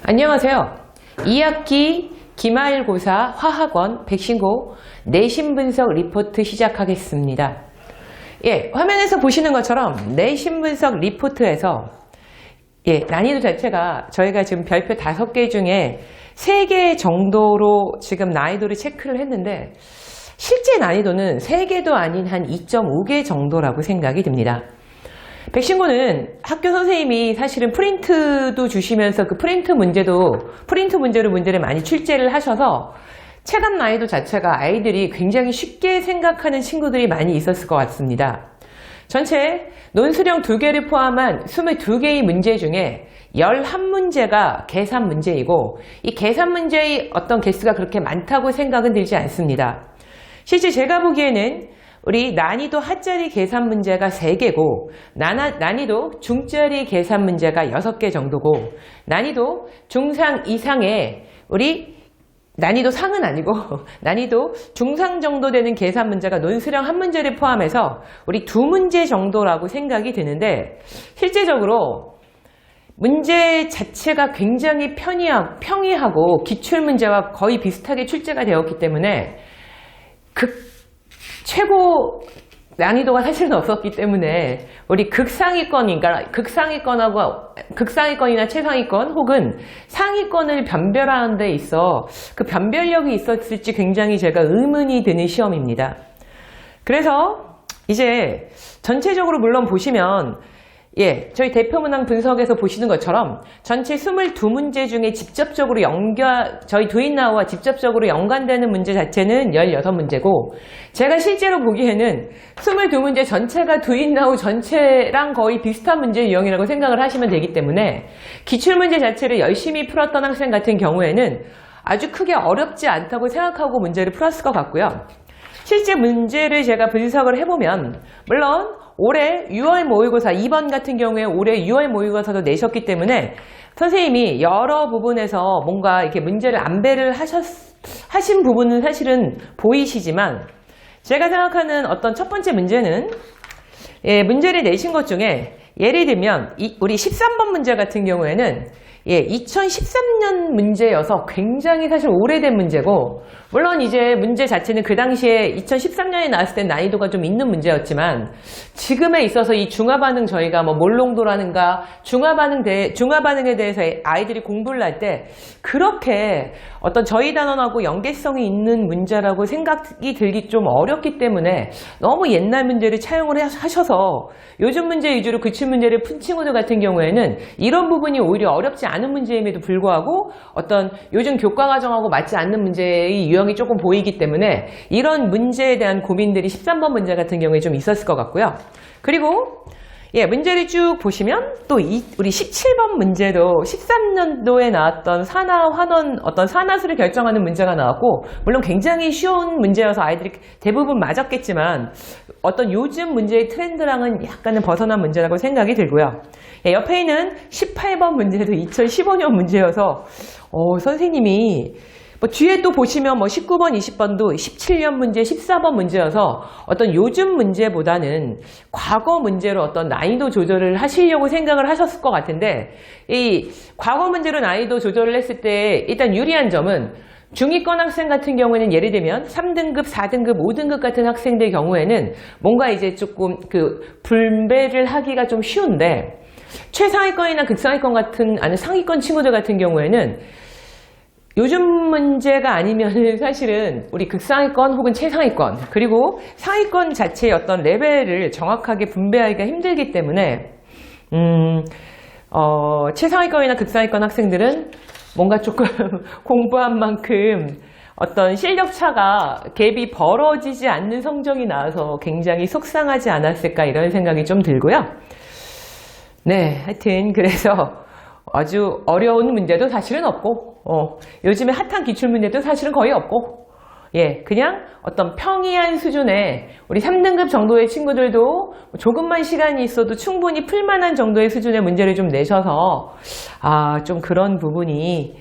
안녕하세요. 2학기 기말고사 화학원 백신고 내신 분석 리포트 시작하겠습니다. 화면에서 보시는 것처럼 내신 분석 리포트에서 난이도 자체가 저희가 지금 별표 5개 중에 3개 정도로 지금 난이도를 체크를 했는데 실제 난이도는 3개도 아닌 한 2.5개 정도라고 생각이 듭니다. 백신고는 학교 선생님이 사실은 프린트도 주시면서 그 프린트 문제로 문제를 많이 출제를 하셔서 체감 난이도 자체가 아이들이 굉장히 쉽게 생각하는 친구들이 많이 있었을 것 같습니다. 전체 논술형 2개를 포함한 22개의 문제 중에 11문제가 계산 문제이고 이 계산 문제의 어떤 개수가 그렇게 많다고 생각은 들지 않습니다. 실제 제가 보기에는 우리 난이도 하짜리 계산 문제가 3개고 난이도 중짜리 계산 문제가 6개 정도고 난이도 중상 이상의 우리 난이도 상은 아니고 난이도 중상 정도 되는 계산 문제가 논술형 1문제를 포함해서 우리 2문제 정도라고 생각이 드는데 실제적으로 문제 자체가 굉장히 평이하고 기출문제와 거의 비슷하게 출제가 되었기 때문에 최고 난이도가 사실은 없었기 때문에 우리 극상위권이나 최상위권 혹은 상위권을 변별하는 데 있어 그 변별력이 있었을지 굉장히 제가 의문이 드는 시험입니다. 그래서 이제 전체적으로 물론 보시면 저희 대표문항 분석에서 보시는 것처럼 전체 22문제 중에 직접적으로 저희 두인나우와 직접적으로 연관되는 문제 자체는 16문제고 제가 실제로 보기에는 22문제 전체가 두인나우 전체랑 거의 비슷한 문제 유형이라고 생각을 하시면 되기 때문에 기출문제 자체를 열심히 풀었던 학생 같은 경우에는 아주 크게 어렵지 않다고 생각하고 문제를 풀었을 것 같고요. 실제 문제를 제가 분석을 해보면 물론 올해 6월 모의고사 2번 같은 경우에 올해 6월 모의고사도 내셨기 때문에 선생님이 여러 부분에서 뭔가 이렇게 문제를 안배를 하신 부분은 사실은 보이시지만 제가 생각하는 어떤 첫 번째 문제는 문제를 내신 것 중에 예를 들면 우리 13번 문제 같은 경우에는 2013년 문제여서 굉장히 사실 오래된 문제고 물론 이제 문제 자체는 그 당시에 2013년에 나왔을 때 난이도가 좀 있는 문제였지만 지금에 있어서 이 중화반응 저희가 몰롱도라는가 중화반응에 대해서 아이들이 공부를 할 때 그렇게 어떤 저희 단원하고 연계성이 있는 문제라고 생각이 들기 좀 어렵기 때문에 너무 옛날 문제를 차용을 하셔서 요즘 문제 위주로 기출 문제를 푼 친구들 같은 경우에는 이런 부분이 오히려 어렵지 않은 문제임에도 불구하고 어떤 요즘 교과 과정하고 맞지 않는 문제의 유형이 조금 보이기 때문에 이런 문제에 대한 고민들이 13번 문제 같은 경우에 좀 있었을 것 같고요. 그리고 문제를 쭉 보시면 또 우리 17번 문제도 13년도에 나왔던 산화환원 어떤 산화수를 결정하는 문제가 나왔고 물론 굉장히 쉬운 문제여서 아이들이 대부분 맞았겠지만 어떤 요즘 문제의 트렌드랑은 약간은 벗어난 문제라고 생각이 들고요. 옆에 있는 18번 문제도 2015년 문제여서 선생님이 뒤에 또 보시면 19번, 20번도 17년 문제, 14번 문제여서 어떤 요즘 문제보다는 과거 문제로 어떤 난이도 조절을 하시려고 생각을 하셨을 것 같은데 이 과거 문제로 난이도 조절을 했을 때 일단 유리한 점은 중위권 학생 같은 경우에는 예를 들면 3등급, 4등급, 5등급 같은 학생들 경우에는 뭔가 이제 조금 분배를 하기가 좀 쉬운데 최상위권이나 극상위권 같은 상위권 친구들 같은 경우에는 요즘 문제가 아니면은 사실은 우리 극상위권 혹은 최상위권 그리고 상위권 자체의 어떤 레벨을 정확하게 분배하기가 힘들기 때문에 최상위권이나 극상위권 학생들은 뭔가 조금 공부한 만큼 어떤 실력 차가 갭이 벌어지지 않는 성적이 나와서 굉장히 속상하지 않았을까 이런 생각이 좀 들고요. 하여튼 그래서 아주 어려운 문제도 사실은 없고 요즘에 핫한 기출문제도 사실은 거의 없고 그냥 어떤 평이한 수준의 우리 3등급 정도의 친구들도 조금만 시간이 있어도 충분히 풀만한 정도의 수준의 문제를 좀 내셔서 좀 그런 부분이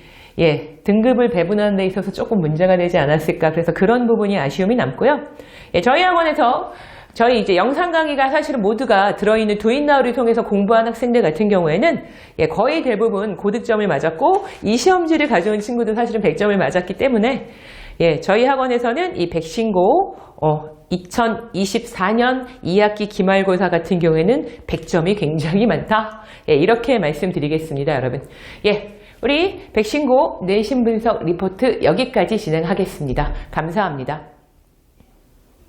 등급을 배분하는 데 있어서 조금 문제가 되지 않았을까 그래서 그런 부분이 아쉬움이 남고요. 저희 학원에서 저희 이제 영상 강의가 사실은 모두가 들어있는 도인나우를 통해서 공부한 학생들 같은 경우에는 거의 대부분 고득점을 맞았고 이 시험지를 가져온 친구도 사실은 100점을 맞았기 때문에 저희 학원에서는 이 백신고 2024년 2학기 기말고사 같은 경우에는 100점이 굉장히 많다. 이렇게 말씀드리겠습니다, 여러분. 우리 백신고 내신 분석 리포트 여기까지 진행하겠습니다. 감사합니다.